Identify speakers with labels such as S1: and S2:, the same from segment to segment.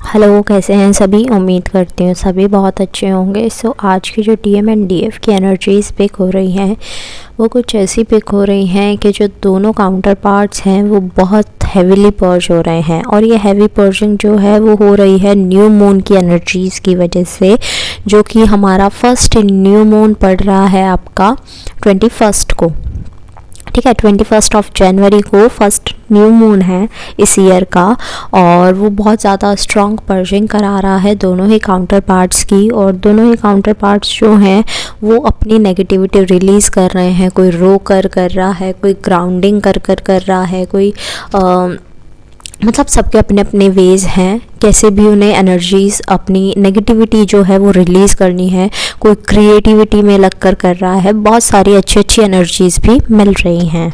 S1: Hello, कैसे हैं सभी। उम्मीद करती हूँ सभी बहुत अच्छे होंगे। सो आज की जो डीएम एंड डीएफ की एनर्जीज़ पिक हो रही हैं वो कुछ ऐसी पिक हो रही हैं कि जो दोनों काउंटर पार्ट्स हैं वो बहुत हैवीली पर्ज हो रहे हैं। और ये हैवी पर्जिंग जो है वो हो रही है न्यू मून की एनर्जीज़ की वजह से, जो कि हमारा फर्स्ट न्यू मून पड़ रहा है आपका 21 को। ठीक है, 21 जनवरी को फर्स्ट न्यू मून है इस ईयर का। और वो बहुत ज़्यादा स्ट्रॉन्ग पर्जिंग करा रहा है दोनों ही काउंटर पार्ट्स की। और दोनों ही काउंटर पार्ट्स जो हैं वो अपनी नेगेटिविटी रिलीज़ कर रहे हैं। कोई रो कर रहा है, कोई ग्राउंडिंग कर रहा है, कोई मतलब सबके अपने अपने वेज़ हैं कैसे भी उन्हें एनर्जीज़ अपनी नेगेटिविटी जो है वो रिलीज़ करनी है। कोई क्रिएटिविटी में लग कर रहा है। बहुत सारी अच्छी अच्छी एनर्जीज़ भी मिल रही हैं।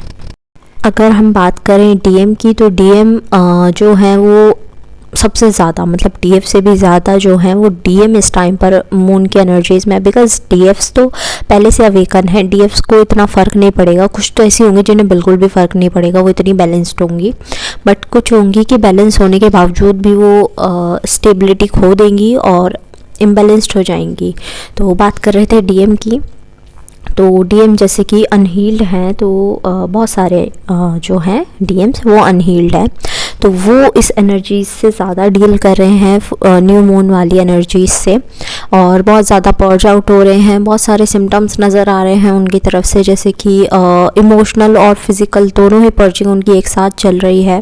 S1: अगर हम बात करें डीएम की, तो डीएम जो है वो सबसे ज़्यादा, मतलब डीएफ से भी ज़्यादा जो है वो डीएम इस टाइम पर मून की एनर्जीज़ में। बिकॉज डीएफ्स तो पहले से अवेकन है, डीएफ्स को इतना फ़र्क नहीं पड़ेगा। कुछ तो ऐसी होंगी जिन्हें बिल्कुल भी फ़र्क नहीं पड़ेगा, वो इतनी बैलेंस्ड होंगी। बट कुछ होंगी कि बैलेंस होने के बावजूद भी वो स्टेबिलिटी खो देंगी और इम्बैलेंस्ड हो जाएंगी। तो बात कर रहे थे डीएम की, तो डीएम जैसे कि अनहील्ड हैं, तो बहुत सारे जो हैं डीएम्स वो अनहील्ड है, तो वो इस एनर्जीज से ज़्यादा डील कर रहे हैं न्यू मून वाली एनर्जीज से। और बहुत ज़्यादा पर्ज आउट हो रहे हैं। बहुत सारे सिम्टम्स नज़र आ रहे हैं उनकी तरफ से, जैसे कि इमोशनल और फिज़िकल दोनों ही पर्जिंग उनकी एक साथ चल रही है।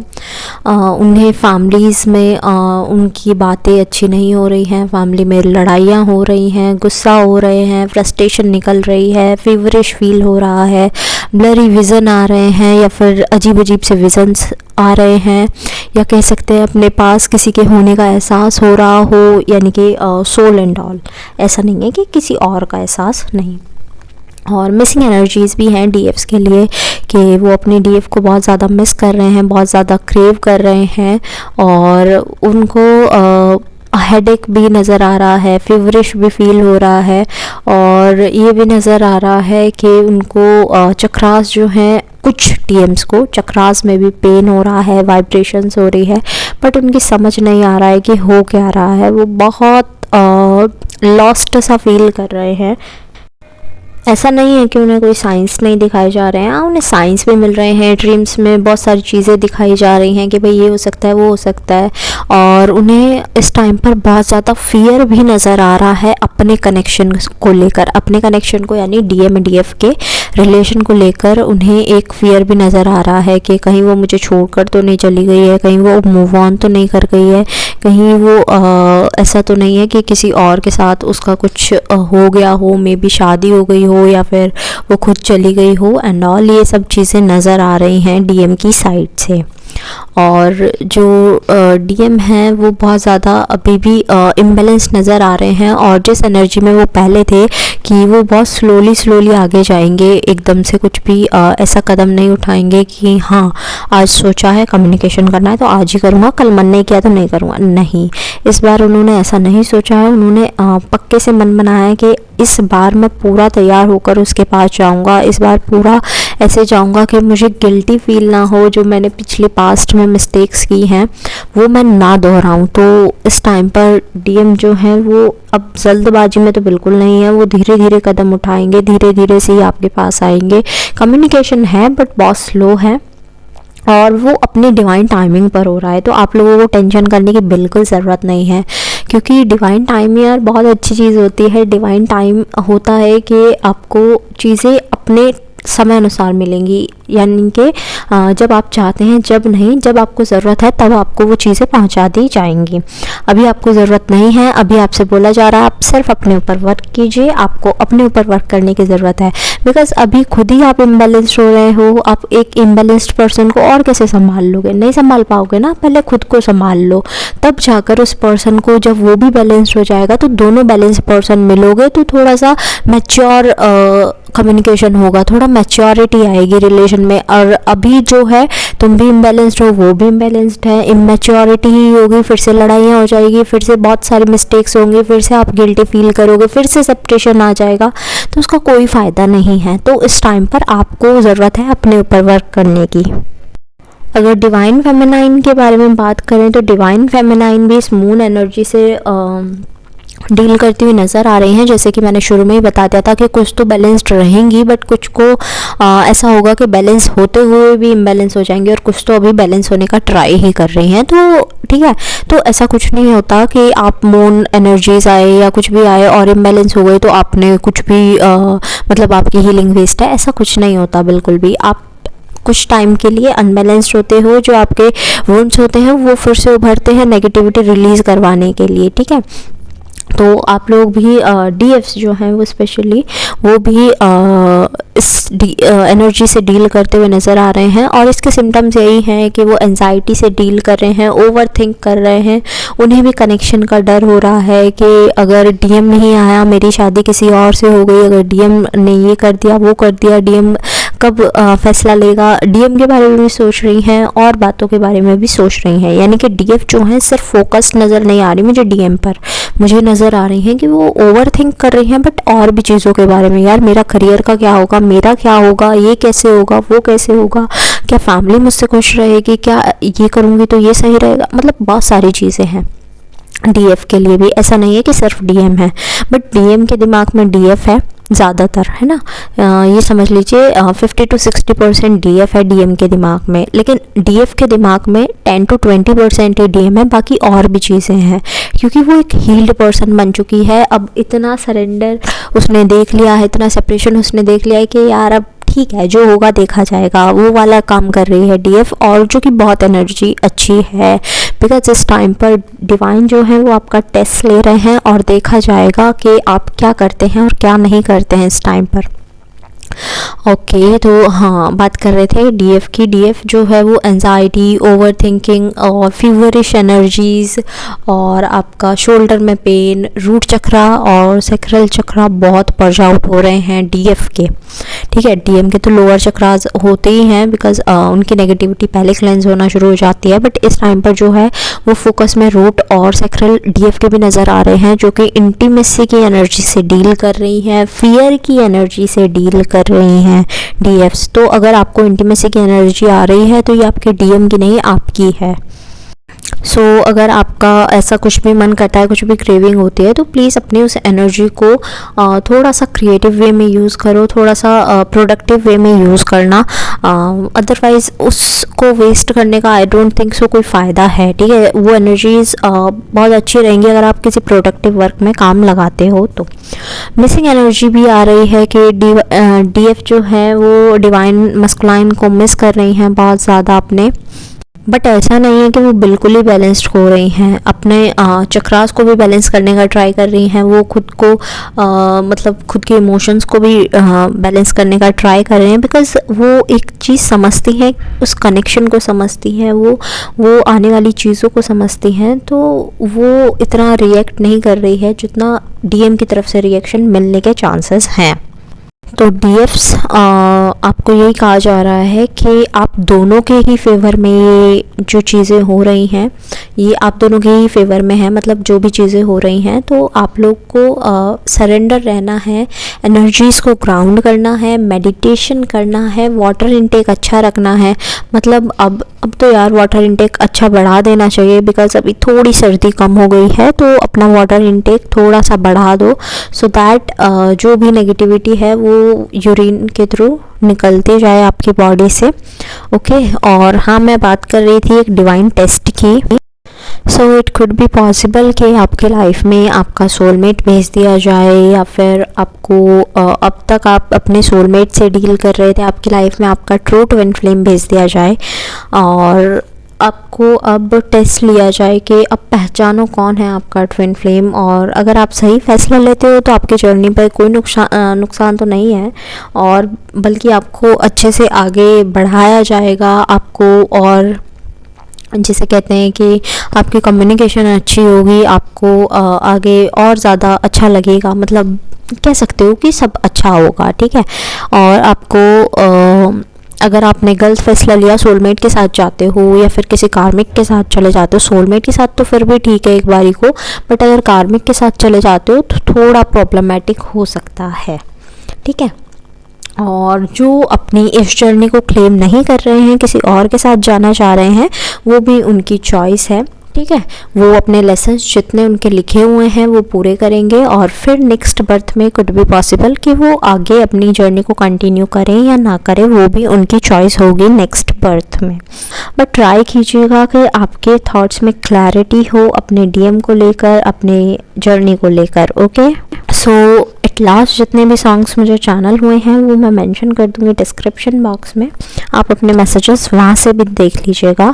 S1: उन्हें फैमिलीज़ में उनकी बातें अच्छी नहीं हो रही हैं, फैमिली में लड़ाइयाँ हो रही हैं, गुस्सा हो रहे हैं, फ्रस्ट्रेशन निकल रही है, फीवरिश फील हो रहा है, ब्लरी विज़न आ रहे हैं या फिर अजीब अजीब से विज़न्स आ रहे हैं, या कह सकते हैं अपने पास किसी के होने का एहसास हो रहा हो, यानी कि सोल एंड ऑल। ऐसा नहीं है कि किसी और का एहसास नहीं। और मिसिंग एनर्जीज़ भी हैं डीएफ्स के लिए कि वो अपने डीएफ को बहुत ज़्यादा मिस कर रहे हैं, बहुत ज़्यादा क्रेव कर रहे हैं। और उनको हेडेक भी नज़र आ रहा है, फीवरिश भी फील हो रहा है। और ये भी नज़र आ रहा है कि उनको चक्रास जो हैं, कुछ डीएम्स को चक्रास में भी पेन हो रहा है, वाइब्रेशंस हो रही है, बट उनकी समझ नहीं आ रहा है कि हो क्या रहा है। वो बहुत लॉस्ट सा फील कर रहे हैं। ऐसा नहीं है कि उन्हें कोई साइंस नहीं दिखाए जा रहे हैं, हाँ उन्हें साइंस भी मिल रहे हैं। ड्रीम्स में बहुत सारी चीज़ें दिखाई जा रही हैं कि भाई ये हो सकता है, वो हो सकता है। और उन्हें इस टाइम पर बहुत ज़्यादा फियर भी नज़र आ रहा है अपने कनेक्शन को लेकर, अपने कनेक्शन को यानी डीएम डीएफ के रिलेशन को लेकर उन्हें एक फियर भी नज़र आ रहा है कि कहीं वो मुझे छोड़कर तो नहीं चली गई है, कहीं वो मूव ऑन तो नहीं कर गई है, कहीं वो ऐसा तो नहीं है कि किसी और के साथ उसका कुछ हो गया हो, मे बी शादी हो गई हो या फिर वो खुद चली गई हो एंड ऑल। ये सब चीज़ें नज़र आ रही हैं डीएम की साइड से। और जो डीएम हैं वो बहुत ज़्यादा अभी भी इम्बैलेंस नज़र आ रहे हैं। और जिस एनर्जी में वो पहले थे कि वो बहुत स्लोली आगे जाएंगे, एकदम से कुछ भी ऐसा कदम नहीं उठाएंगे कि हाँ आज सोचा है कम्युनिकेशन करना है तो आज ही करूँगा, कल मन नहीं किया तो नहीं करूँगा। नहीं, इस बार उन्होंने ऐसा नहीं सोचा है। उन्होंने पक्के से मन बनाया है कि इस बार मैं पूरा तैयार होकर उसके पास जाऊंगा। इस बार पूरा ऐसे जाऊंगा कि मुझे गिल्टी फील ना हो, जो मैंने पिछले पास्ट में मिस्टेक्स की हैं वो मैं ना दोहराऊं। तो इस टाइम पर डीएम जो है वो अब जल्दबाजी में तो बिल्कुल नहीं है, वो धीरे धीरे कदम उठाएंगे, धीरे धीरे से ही आपके पास आएंगे। कम्युनिकेशन है बट बहुत स्लो है और वो अपनी डिवाइन टाइमिंग पर हो रहा है। तो आप लोगों को टेंशन करने की बिल्कुल ज़रूरत नहीं है, क्योंकि डिवाइन टाइम यार बहुत अच्छी चीज़ होती है। डिवाइन टाइम होता है कि आपको चीज़ें अपने समय अनुसार मिलेंगी, यानी कि जब आप चाहते हैं, जब नहीं, जब आपको ज़रूरत है तब आपको वो चीज़ें पहुंचा दी जाएंगी। अभी आपको ज़रूरत नहीं है, अभी आपसे बोला जा रहा है आप सिर्फ अपने ऊपर वर्क कीजिए। आपको अपने ऊपर वर्क करने की ज़रूरत है, बिकॉज अभी खुद ही आप इम्बैलेंस्ड हो रहे हो। आप एक इम्बैलेंस्ड पर्सन को और कैसे संभाल लोगे, नहीं संभाल पाओगे ना। पहले खुद को संभाल लो, तब जाकर उस पर्सन को, जब वो भी बैलेंस्ड हो जाएगा तो दोनों बैलेंस पर्सन मिलोगे तो थोड़ा सा मैच्योर कम्युनिकेशन होगा, थोड़ा मैच्योरिटी आएगी रिलेशन में। और अभी जो है तुम भी इम्बैलेंस्ड हो, वो भी इम्बैलेंस्ड है, इमेच्योरिटी ही होगी, फिर से लड़ाइयाँ हो जाएगी, फिर से बहुत सारी मिस्टेक्स होंगी, फिर से आप गिल्टी फील करोगे, फिर से सेपरेशन आ जाएगा, तो उसका कोई फ़ायदा नहीं है। तो इस टाइम पर आपको ज़रूरत है अपने ऊपर वर्क करने की। अगर डिवाइन फेमिनाइन के बारे में बात करें तो डिवाइन फेमिनाइन भी इस मून एनर्जी से डील करती हुई नज़र आ रही हैं। जैसे कि मैंने शुरू में ही बता दिया था कि कुछ तो बैलेंस्ड रहेंगी, बट कुछ को ऐसा होगा कि बैलेंस होते हुए भी इम्बैलेंस हो जाएंगे, और कुछ तो अभी बैलेंस होने का ट्राई ही कर रही हैं। तो ठीक है, तो ऐसा कुछ नहीं होता कि आप मून एनर्जीज आए या कुछ भी आए और इम्बैलेंस हो गए तो आपने कुछ भी मतलब आपकी हीलिंग वेस्ट है, ऐसा कुछ नहीं होता बिल्कुल भी। आप कुछ टाइम के लिए अनबैलेंस्ड होते हो, जो आपके वुंड्स होते हैं वो फिर से उभरते हैं नेगेटिविटी रिलीज़ करवाने के लिए, ठीक है। तो आप लोग भी डीएफ्स जो हैं वो स्पेशली वो भी इस एनर्जी से डील करते हुए नज़र आ रहे हैं, और इसके सिम्टम्स यही हैं कि वो एंजाइटी से डील कर रहे हैं, ओवर थिंक कर रहे हैं, उन्हें भी कनेक्शन का डर हो रहा है कि अगर डीएम नहीं आया मेरी शादी किसी और से हो गई, अगर डीएम ने ये कर दिया वो कर दिया, डीएम कब फैसला लेगा, डीएम के बारे में भी सोच रही हैं और बातों के बारे में भी सोच रही हैं। यानी कि डीएफ जो हैं सिर्फ फोकस नज़र नहीं आ रही मुझे डीएम पर, मुझे नज़र आ रही हैं कि वो ओवर थिंक कर रही हैं, बट और भी चीज़ों के बारे में, यार मेरा करियर का क्या होगा, मेरा क्या होगा, ये कैसे होगा, वो कैसे होगा, क्या फैमिली मुझसे खुश रहेगी, क्या ये करूँगी तो ये सही रहेगा, मतलब बहुत सारी चीज़ें हैं डीएफ के लिए भी। ऐसा नहीं है कि सिर्फ डीएम है, बट डीएम के दिमाग में डीएफ है ज़्यादातर, है ना। ये समझ लीजिए 50 to 60% डीएफ है डीएम के दिमाग में, लेकिन डीएफ के दिमाग में 10 to 20% ही डीएम है, बाकी और भी चीज़ें हैं, क्योंकि वो एक हील्ड पर्सन बन चुकी है। अब इतना सरेंडर उसने देख लिया है, इतना सेपरेशन उसने देख लिया है कि यार अब ठीक है जो होगा देखा जाएगा, वो वाला काम कर रही है डीएफ, और जो कि बहुत एनर्जी अच्छी है, बिकॉज इस टाइम पर डिवाइन जो है वो आपका टेस्ट ले रहे हैं और देखा जाएगा कि आप क्या करते हैं और क्या नहीं करते हैं इस टाइम पर। ओके, तो हाँ बात कर रहे थे डीएफ की। डीएफ जो है वो एंजाइटी, ओवर थिंकिंग और फीवरिश एनर्जीज़, और आपका शोल्डर में पेन, रूट चक्रा और सैक्रल चक्रा बहुत पर्ज आउट हो रहे हैं डीएफ के, ठीक है। डीएम के तो लोअर चक्रास होते ही हैं, बिकॉज उनकी नेगेटिविटी पहले क्लेंस होना शुरू हो जाती है, बट इस टाइम पर जो है वो फोकस में रूट और सैक्रल डीएफ के भी नज़र आ रहे हैं, जो कि इंटीमेसी की एनर्जी से डील कर रही हैं, फियर की एनर्जी से डील कर रही हैं डीएफ्स। तो अगर आपको इंटीमेसी की एनर्जी आ रही है तो ये आपके डीएम की नहीं आपकी है। सो अगर आपका ऐसा कुछ भी मन करता है, कुछ भी क्रेविंग होती है, तो प्लीज़ अपनी उस एनर्जी को थोड़ा सा क्रिएटिव वे में यूज़ करो, थोड़ा सा प्रोडक्टिव वे में यूज़ करना, अदरवाइज़ उसको वेस्ट करने का आई डोंट थिंक सो कोई फ़ायदा है, ठीक है। वो एनर्जीज़ बहुत अच्छी रहेंगी अगर आप किसी प्रोडक्टिव वर्क में काम लगाते हो। तो मिसिंग एनर्जी भी आ रही है कि डीएफ जो है वो डिवाइन मस्कुलाइन को मिस कर रही हैं बहुत ज़्यादा अपने, बट ऐसा नहीं है कि वो बिल्कुल ही बैलेंस्ड हो रही हैं, अपने चक्रास को भी बैलेंस करने का ट्राई कर रही हैं, वो खुद को मतलब खुद के इमोशंस को भी बैलेंस करने का ट्राई कर रहे हैं, बिकॉज़ वो एक चीज़ समझती हैं, उस कनेक्शन को समझती हैं, वो आने वाली चीज़ों को समझती हैं, तो वो इतना रिएक्ट नहीं कर रही है जितना डीएम की तरफ से रिएक्शन मिलने के चांसेस हैं। तो डीएफ्स आपको यही कहा जा रहा है कि आप दोनों के ही फेवर में ये जो चीज़ें हो रही हैं, ये आप दोनों के ही फेवर में है, मतलब जो भी चीज़ें हो रही हैं, तो आप लोग को सरेंडर रहना है, एनर्जीज़ को ग्राउंड करना है, मेडिटेशन करना है, वाटर इनटेक अच्छा रखना है। मतलब अब तो यार वाटर इनटेक अच्छा बढ़ा देना चाहिए, बिकॉज़ अभी थोड़ी सर्दी कम हो गई है, तो अपना वाटर इनटेक थोड़ा सा बढ़ा दो, सो दैट जो भी नेगेटिविटी है वो यूरिन के थ्रू निकलती जाए आपकी बॉडी से। ओके, और हाँ मैं बात कर रही थी एक डिवाइन टेस्ट की। So it could be possible कि आपके लाइफ में आपका सोलमेट भेज दिया जाए, या फिर आपको अब तक आप अपने सोलमेट से डील कर रहे थे, आपकी लाइफ में आपका ट्रू ट्विन फ्लेम भेज दिया जाए, और आपको अब टेस्ट लिया जाए कि अब पहचानो कौन है आपका ट्विन फ्लेम। और अगर आप सही फैसला लेते हो तो आपकी जर्नी पर कोई नुकसान तो नहीं है, और बल्कि आपको अच्छे से आगे बढ़ाया जाएगा आपको, और जिसे कहते हैं कि आपकी कम्युनिकेशन अच्छी होगी, आपको आगे और ज़्यादा अच्छा लगेगा, मतलब कह सकते हो कि सब अच्छा होगा, ठीक है। और आपको अगर आपने गलत फैसला लिया, सोलमेट के साथ जाते हो या फिर किसी कार्मिक के साथ चले जाते हो, सोलमेट के साथ तो फिर भी ठीक है एक बारी को, बट अगर कार्मिक के साथ चले जाते हो तो थोड़ा प्रॉब्लमेटिक हो सकता है, ठीक है। और जो अपनी इस जर्नी को क्लेम नहीं कर रहे हैं, किसी और के साथ जाना चाह रहे हैं, वो भी उनकी चॉइस है, ठीक है। वो अपने लेसन्स जितने उनके लिखे हुए हैं वो पूरे करेंगे और फिर नेक्स्ट बर्थ में कुड बी पॉसिबल कि वो आगे अपनी जर्नी को कंटिन्यू करें या ना करें, वो भी उनकी चॉइस होगी नेक्स्ट बर्थ में। बट ट्राई कीजिएगा कि आपके थॉट्स में क्लैरिटी हो अपने डीएम को लेकर, अपने जर्नी को लेकर। ओके, सो एट लास्ट जितने भी सॉन्ग्स मुझे चैनल हुए हैं वो मैं मेंशन कर दूँगी डिस्क्रिप्शन बॉक्स में, आप अपने मैसेजेस वहाँ से भी देख लीजिएगा।